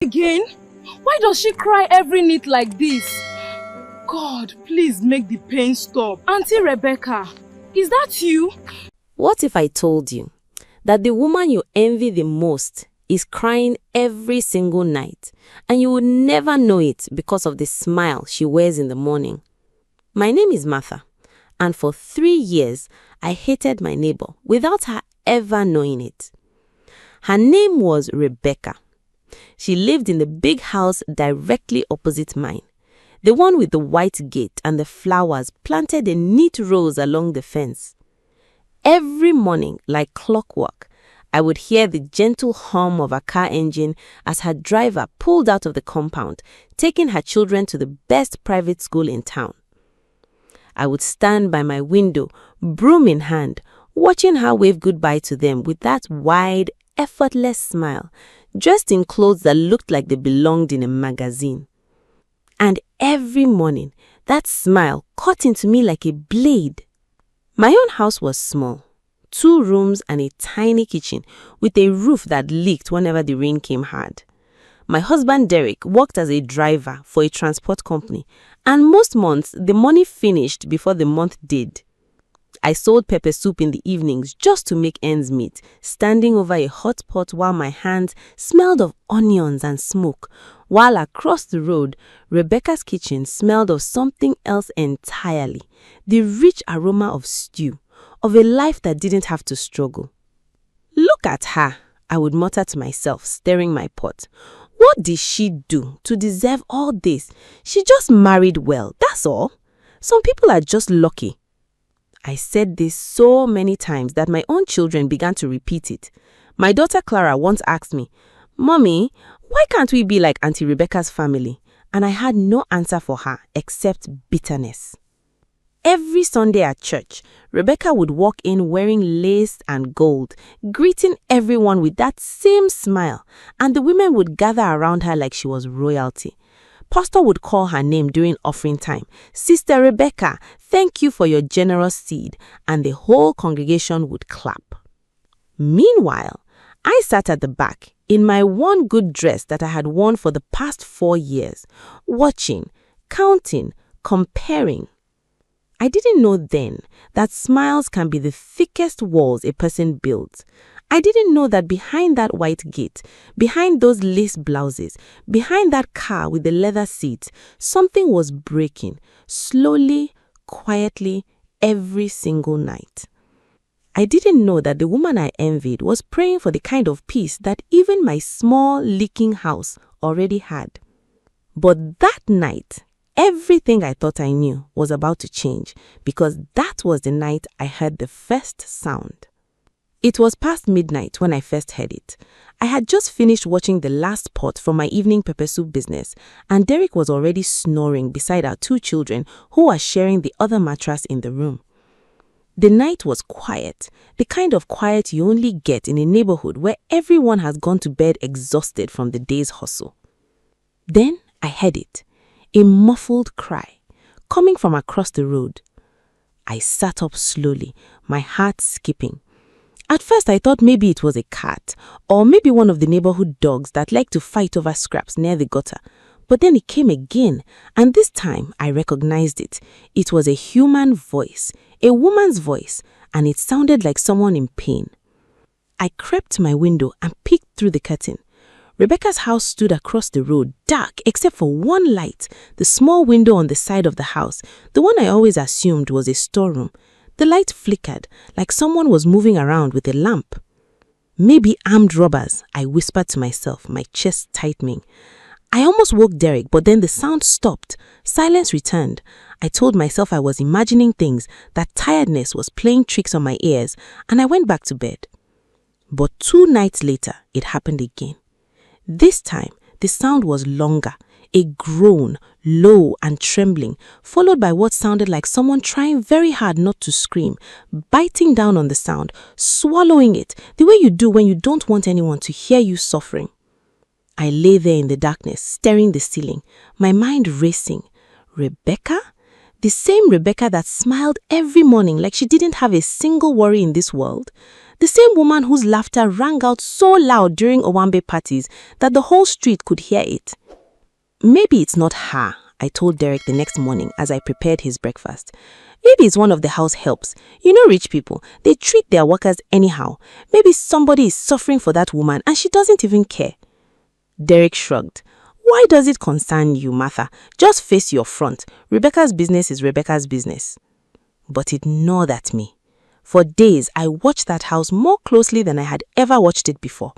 Again? Why does she cry every night like this? God, please make the pain stop. Auntie Rebecca, is that you? What if I told you that the woman you envy the most is crying every single night and you would never know it because of the smile she wears in the morning? My name is Martha, and for 3 years I hated my neighbor without her ever knowing it. Her name was Rebecca. She lived in the big house directly opposite mine, the one with the white gate and the flowers planted in neat rows along the fence. Every morning, like clockwork, I would hear the gentle hum of a car engine as her driver pulled out of the compound, taking her children to the best private school in town. I would stand by my window, broom in hand, watching her wave goodbye to them with that wide, effortless smile, dressed in clothes that looked like they belonged in a magazine. And every morning, that smile cut into me like a blade. My own house was small, 2 rooms and a tiny kitchen with a roof that leaked whenever the rain came hard. My husband Derek worked as a driver for a transport company, and most months the money finished before the month did. I sold pepper soup in the evenings just to make ends meet, standing over a hot pot while my hands smelled of onions and smoke, while across the road, Rebecca's kitchen smelled of something else entirely, the rich aroma of stew, of a life that didn't have to struggle. Look at her, I would mutter to myself, stirring my pot. What did she do to deserve all this? She just married well, that's all. Some people are just lucky. I said this so many times that my own children began to repeat it. My daughter Clara once asked me, "Mommy, why can't we be like Auntie Rebecca's family?" And I had no answer for her except bitterness. Every Sunday at church, Rebecca would walk in wearing lace and gold, greeting everyone with that same smile, and the women would gather around her like she was royalty. Pastor would call her name during offering time. "Sister Rebecca, thank you for your generous seed," and the whole congregation would clap. Meanwhile, I sat at the back in my one good dress that I had worn for the past 4 years, watching, counting, comparing. I didn't know then that smiles can be the thickest walls a person builds. I didn't know that behind that white gate, behind those lace blouses, behind that car with the leather seats, something was breaking, slowly, quietly, every single night. I didn't know that the woman I envied was praying for the kind of peace that even my small, leaking house already had. But that night, everything I thought I knew was about to change, because that was the night I heard the first sound. It was past midnight when I first heard it. I had just finished watching the last pot from my evening pepper soup business, and Derek was already snoring beside our 2 children who were sharing the other mattress in the room. The night was quiet, the kind of quiet you only get in a neighborhood where everyone has gone to bed exhausted from the day's hustle. Then I heard it, a muffled cry, coming from across the road. I sat up slowly, my heart skipping. At first I thought maybe it was a cat, or maybe one of the neighborhood dogs that like to fight over scraps near the gutter. But then it came again, and this time I recognized it. It was a human voice, a woman's voice, and it sounded like someone in pain. I crept to my window and peeked through the curtain. Rebecca's house stood across the road, dark except for one light, the small window on the side of the house, the one I always assumed was a storeroom. The light flickered, like someone was moving around with a lamp. "Maybe armed robbers," I whispered to myself, my chest tightening. I almost woke Derek, but then the sound stopped. Silence returned. I told myself I was imagining things, that tiredness was playing tricks on my ears, and I went back to bed. But 2 nights later, it happened again. This time, the sound was longer, a groan, low and trembling, followed by what sounded like someone trying very hard not to scream, biting down on the sound, swallowing it, the way you do when you don't want anyone to hear you suffering. I lay there in the darkness, staring the ceiling, my mind racing. Rebecca? The same Rebecca that smiled every morning like she didn't have a single worry in this world? The same woman whose laughter rang out so loud during Owambe parties that the whole street could hear it. Maybe it's not her, I told Derek the next morning as I prepared his breakfast. Maybe it's one of the house helps. You know rich people, they treat their workers anyhow. Maybe somebody is suffering for that woman and she doesn't even care. Derek shrugged. Why does it concern you, Martha? Just face your front. Rebecca's business is Rebecca's business. But it gnawed at me. For days, I watched that house more closely than I had ever watched it before.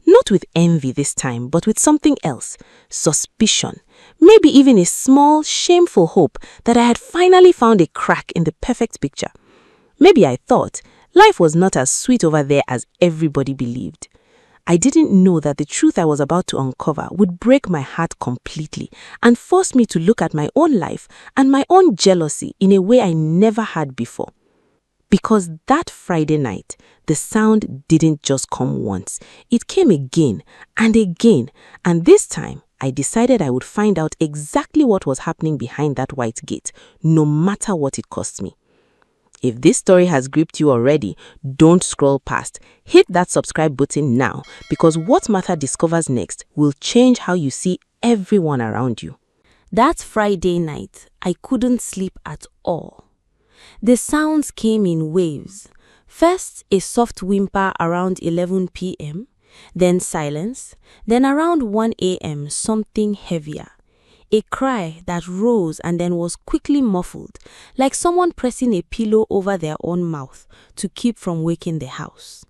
Not with envy this time, but with something else. Suspicion. Maybe even a small, shameful hope that I had finally found a crack in the perfect picture. Maybe I thought life was not as sweet over there as everybody believed. I didn't know that the truth I was about to uncover would break my heart completely and force me to look at my own life and my own jealousy in a way I never had before. Because that Friday night, the sound didn't just come once. It came again, and this time I decided I would find out exactly what was happening behind that white gate, no matter what it cost me. If this story has gripped you already, don't scroll past. Hit that subscribe button now, because what Martha discovers next will change how you see everyone around you. That Friday night, I couldn't sleep at all. The sounds came in waves. First, a soft whimper around 11 p.m., then silence, then around 1 a.m., something heavier. A cry that rose and then was quickly muffled, like someone pressing a pillow over their own mouth to keep from waking the house.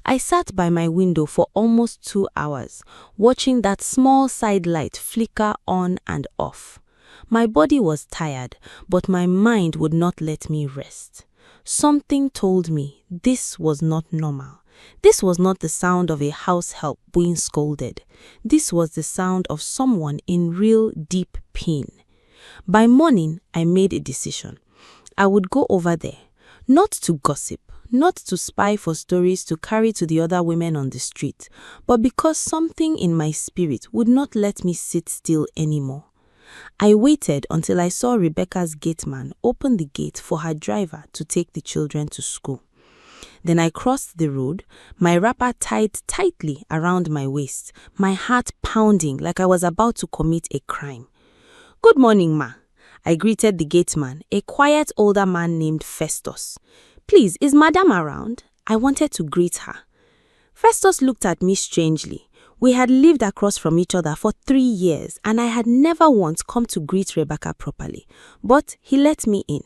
I sat by my window for almost 2 hours, watching that small side light flicker on and off. My body was tired, but my mind would not let me rest. Something told me this was not normal. This was not the sound of a house help being scolded. This was the sound of someone in real deep pain. By morning, I made a decision. I would go over there, not to gossip, not to spy for stories to carry to the other women on the street, but because something in my spirit would not let me sit still anymore. I waited until I saw Rebecca's gateman open the gate for her driver to take the children to school. Then I crossed the road, my wrapper tied tightly around my waist, my heart pounding like I was about to commit a crime. "Good morning, ma." I greeted the gateman, a quiet older man named Festus. "Please, is madam around?" I wanted to greet her. Festus looked at me strangely. We had lived across from each other for 3 years, and I had never once come to greet Rebecca properly, but he let me in.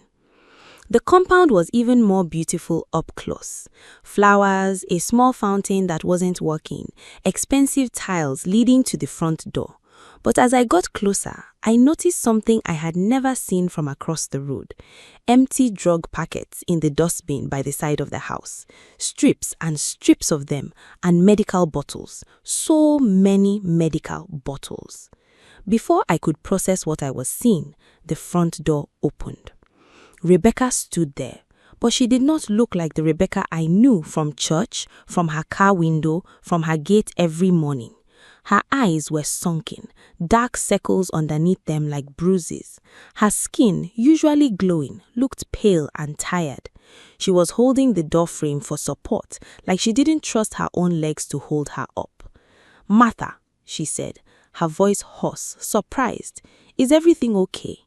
The compound was even more beautiful up close. Flowers, a small fountain that wasn't working, expensive tiles leading to the front door. But as I got closer, I noticed something I had never seen from across the road. Empty drug packets in the dustbin by the side of the house. Strips and strips of them, and medical bottles. So many medical bottles. Before I could process what I was seeing, the front door opened. Rebecca stood there, but she did not look like the Rebecca I knew from church, from her car window, from her gate every morning. Her eyes were sunken, dark circles underneath them like bruises. Her skin, usually glowing, looked pale and tired. She was holding the door frame for support, like she didn't trust her own legs to hold her up. "Martha," she said, her voice hoarse, surprised. "Is everything okay?"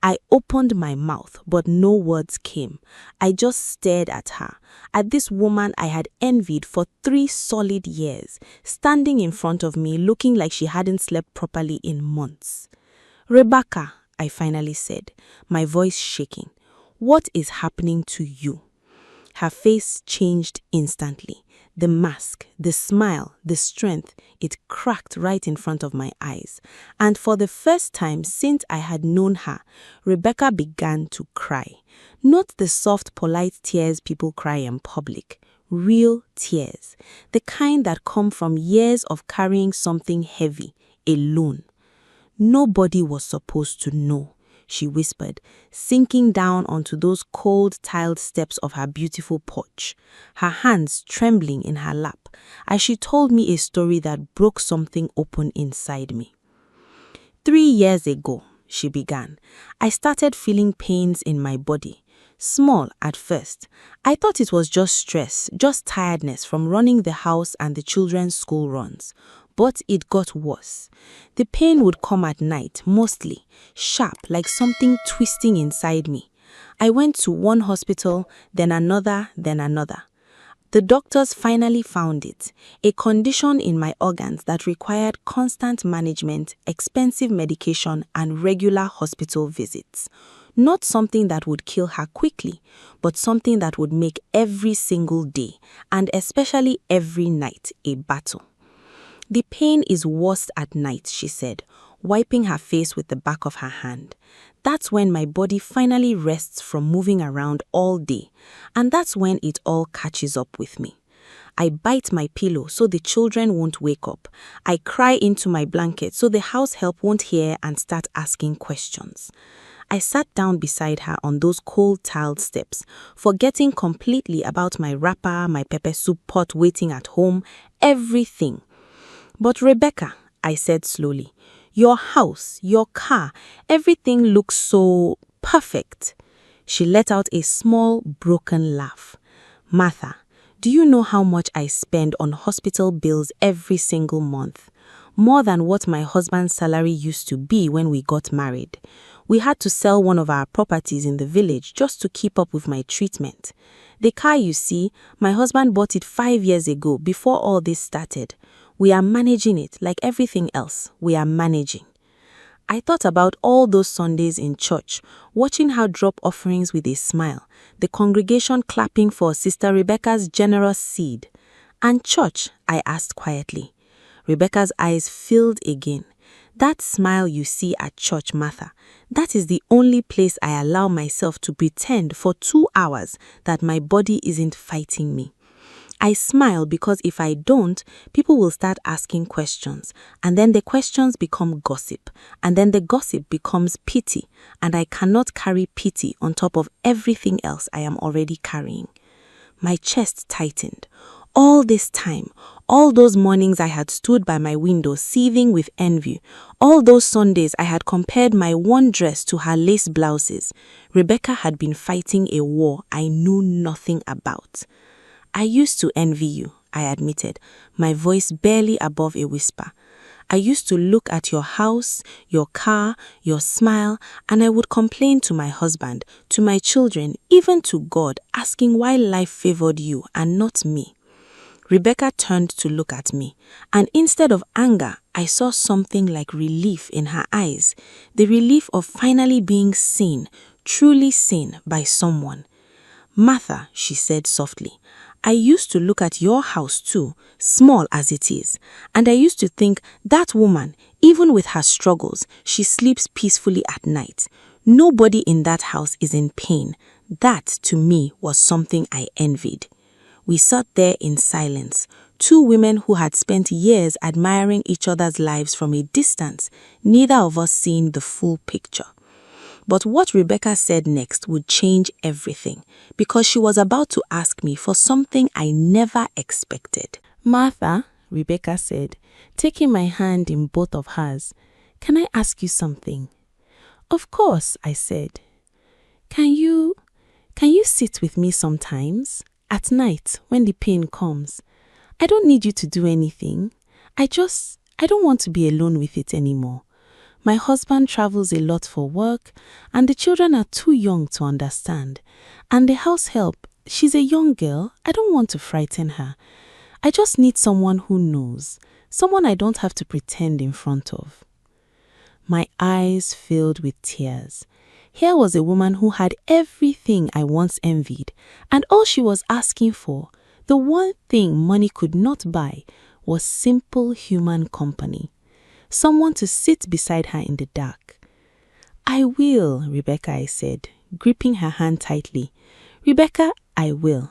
I opened my mouth, but no words came. I just stared at her, at this woman I had envied for 3 solid years, standing in front of me looking like she hadn't slept properly in months. "Rebecca," I finally said, my voice shaking, "what is happening to you?" Her face changed instantly. The mask, the smile, the strength, it cracked right in front of my eyes. And for the first time since I had known her, Rebecca began to cry. Not the soft, polite tears people cry in public. Real tears. The kind that come from years of carrying something heavy, alone. "Nobody was supposed to know," she whispered, sinking down onto those cold tiled steps of her beautiful porch, her hands trembling in her lap as she told me a story that broke something open inside me. 3 years ago, she began, I started feeling pains in my body, Small at first. I thought it was just stress, just tiredness from running the house and the children's school runs. But it got worse. The pain would come at night, mostly, sharp, like something twisting inside me. I went to one hospital, then another, then another. The doctors finally found it, a condition in my organs that required constant management, expensive medication, and regular hospital visits. Not something that would kill her quickly, but something that would make every single day, and especially every night, a battle. The pain is worst at night, she said, wiping her face with the back of her hand. That's when my body finally rests from moving around all day, and that's when it all catches up with me. I bite my pillow so the children won't wake up. I cry into my blanket so the house help won't hear and start asking questions. I sat down beside her on those cold tiled steps, forgetting completely about my wrapper, my pepper soup pot waiting at home, everything. But Rebecca, I said slowly, your house, your car, everything looks so perfect. She let out a small, broken laugh. Martha, do you know how much I spend on hospital bills every single month? More than what my husband's salary used to be when we got married. We had to sell one of our properties in the village just to keep up with my treatment. The car you see, my husband bought it 5 years ago before all this started. We are managing it like everything else. We are managing. I thought about all those Sundays in church, watching her drop offerings with a smile, the congregation clapping for Sister Rebecca's generous seed. And church, I asked quietly. Rebecca's eyes filled again. That smile you see at church, Martha, that is the only place I allow myself to pretend for 2 hours that my body isn't fighting me. I smile because if I don't, people will start asking questions, and then the questions become gossip, and then the gossip becomes pity, and I cannot carry pity on top of everything else I am already carrying. My chest tightened. All this time, all those mornings I had stood by my window seething with envy, all those Sundays I had compared my one dress to her lace blouses, Rebecca had been fighting a war I knew nothing about. I used to envy you, I admitted, my voice barely above a whisper. I used to look at your house, your car, your smile, and I would complain to my husband, to my children, even to God, asking why life favored you and not me. Rebecca turned to look at me, and instead of anger, I saw something like relief in her eyes, the relief of finally being seen, truly seen by someone. Martha, she said softly, I used to look at your house too, small as it is, and I used to think that woman, even with her struggles, she sleeps peacefully at night. Nobody in that house is in pain. That, to me, was something I envied. We sat there in silence, two women who had spent years admiring each other's lives from a distance, neither of us seeing the full picture. But what Rebecca said next would change everything, because she was about to ask me for something I never expected. Martha, Rebecca said, taking my hand in both of hers, can I ask you something? Of course, I said. Can you sit with me sometimes? At night, when the pain comes. I don't need you to do anything. I don't want to be alone with it anymore. My husband travels a lot for work, and the children are too young to understand. And the house help, she's a young girl. I don't want to frighten her. I just need someone who knows, someone I don't have to pretend in front of. My eyes filled with tears. Here was a woman who had everything I once envied, and all she was asking for, the one thing money could not buy, was simple human company. Someone to sit beside her in the dark. I will, Rebecca, I said, gripping her hand tightly. Rebecca, I will.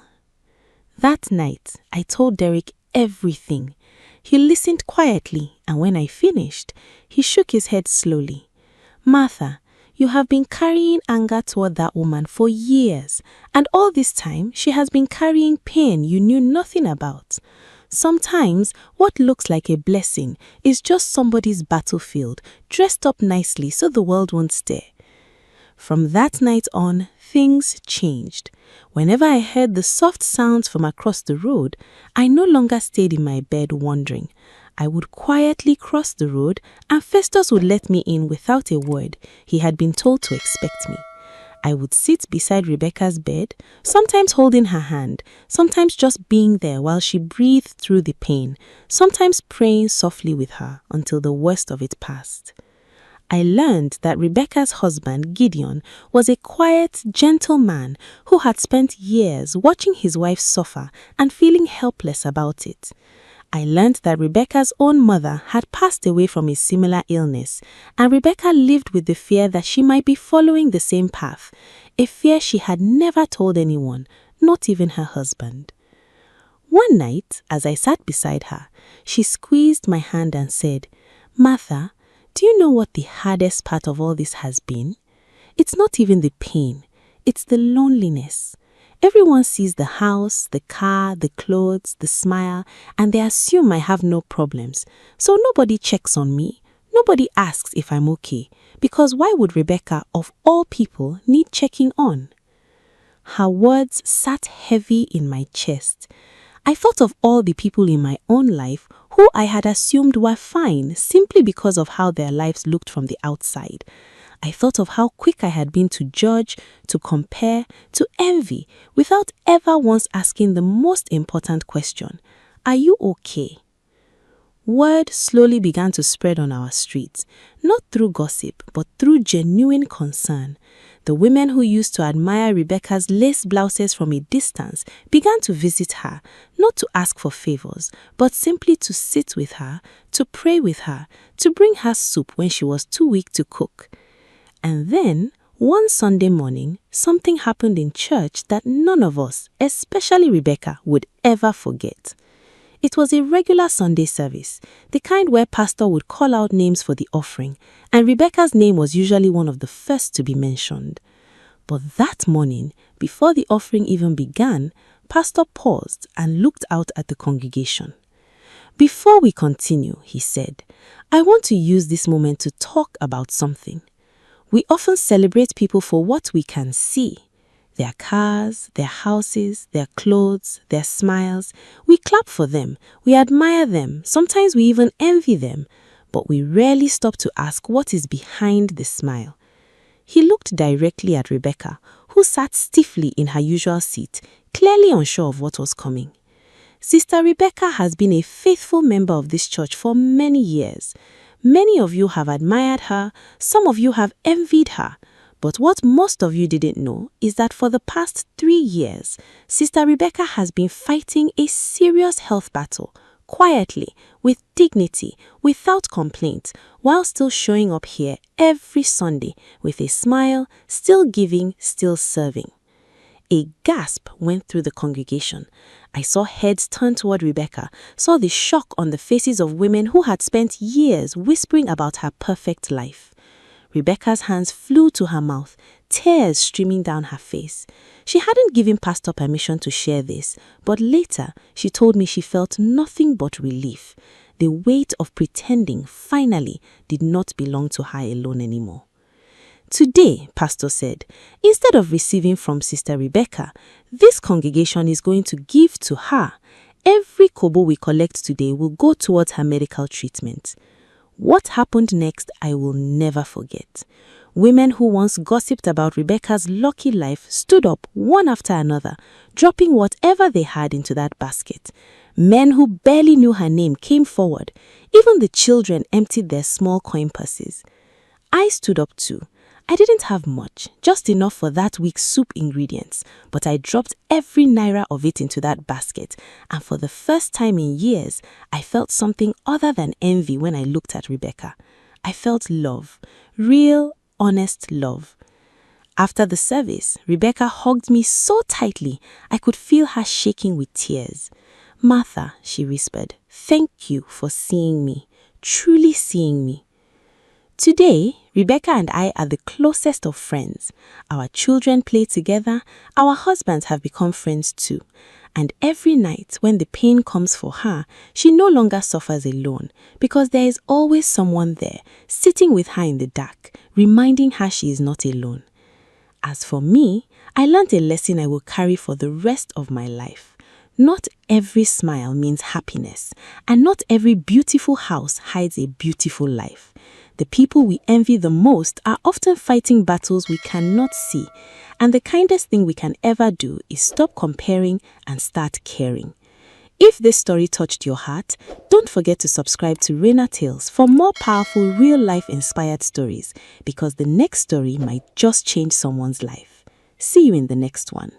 That night, I told Derek everything. He listened quietly, and when I finished, he shook his head slowly. Martha, you have been carrying anger toward that woman for years, and all this time she has been carrying pain you knew nothing about. Sometimes what looks like a blessing is just somebody's battlefield, dressed up nicely so the world won't stare. From that night on, things changed. Whenever I heard the soft sounds from across the road, I no longer stayed in my bed wondering. I would quietly cross the road and Festus would let me in without a word. He had been told to expect me. I would sit beside Rebecca's bed, sometimes holding her hand, sometimes just being there while she breathed through the pain, sometimes praying softly with her until the worst of it passed. I learned that Rebecca's husband, Gideon, was a quiet, gentle man who had spent years watching his wife suffer and feeling helpless about it. I learned that Rebecca's own mother had passed away from a similar illness, and Rebecca lived with the fear that she might be following the same path, a fear she had never told anyone, not even her husband. One night, as I sat beside her, she squeezed my hand and said, "Martha, do you know what the hardest part of all this has been? It's not even the pain, it's the loneliness. Everyone sees the house, the car, the clothes, the smile, and they assume I have no problems. So nobody checks on me. Nobody asks if I'm okay. Because why would Rebecca, of all people, need checking on?" Her words sat heavy in my chest. I thought of all the people in my own life who I had assumed were fine simply because of how their lives looked from the outside. I thought of how quick I had been to judge, to compare, to envy, without ever once asking the most important question: are you okay? Word slowly began to spread on our streets, not through gossip, but through genuine concern. The women who used to admire Rebecca's lace blouses from a distance began to visit her, not to ask for favors, but simply to sit with her, to pray with her, to bring her soup when she was too weak to cook. And then, one Sunday morning, something happened in church that none of us, especially Rebecca, would ever forget. It was a regular Sunday service, the kind where pastor would call out names for the offering, and Rebecca's name was usually one of the first to be mentioned. But that morning, before the offering even began, pastor paused and looked out at the congregation. "Before we continue," he said, "I want to use this moment to talk about something. We often celebrate people for what we can see. Their cars, their houses, their clothes, their smiles. We clap for them, we admire them, sometimes we even envy them, but we rarely stop to ask what is behind the smile." He looked directly at Rebecca, who sat stiffly in her usual seat, clearly unsure of what was coming. Sister Rebecca has been a faithful member of this church for many years. Many of you have admired her, some of you have envied her. But what most of you didn't know is that for the past 3 years, Sister Rebecca has been fighting a serious health battle, quietly, with dignity, without complaint, while still showing up here every Sunday with a smile, still giving, still serving. A gasp went through the congregation. I saw heads turn toward Rebecca, saw the shock on the faces of women who had spent years whispering about her perfect life. Rebecca's hands flew to her mouth, tears streaming down her face. She hadn't given Pastor permission to share this, but later she told me she felt nothing but relief. The weight of pretending finally did not belong to her alone anymore. Today, Pastor said, instead of receiving from Sister Rebecca, this congregation is going to give to her. Every kobo we collect today will go towards her medical treatment. What happened next, I will never forget. Women who once gossiped about Rebecca's lucky life stood up one after another, dropping whatever they had into that basket. Men who barely knew her name came forward. Even the children emptied their small coin purses. I stood up too. I didn't have much, just enough for that week's soup ingredients, but I dropped every naira of it into that basket, and for the first time in years, I felt something other than envy when I looked at Rebecca. I felt love, real, honest love. After the service, Rebecca hugged me so tightly, I could feel her shaking with tears. "Martha," she whispered, "thank you for seeing me, truly seeing me." Today, Rebecca and I are the closest of friends. Our children play together, our husbands have become friends too. And every night when the pain comes for her, she no longer suffers alone because there is always someone there, sitting with her in the dark, reminding her she is not alone. As for me, I learned a lesson I will carry for the rest of my life. Not every smile means happiness, and not every beautiful house hides a beautiful life. The people we envy the most are often fighting battles we cannot see, and the kindest thing we can ever do is stop comparing and start caring. If this story touched your heart, don't forget to subscribe to Reina Tales for more powerful real-life inspired stories, because the next story might just change someone's life. See you in the next one.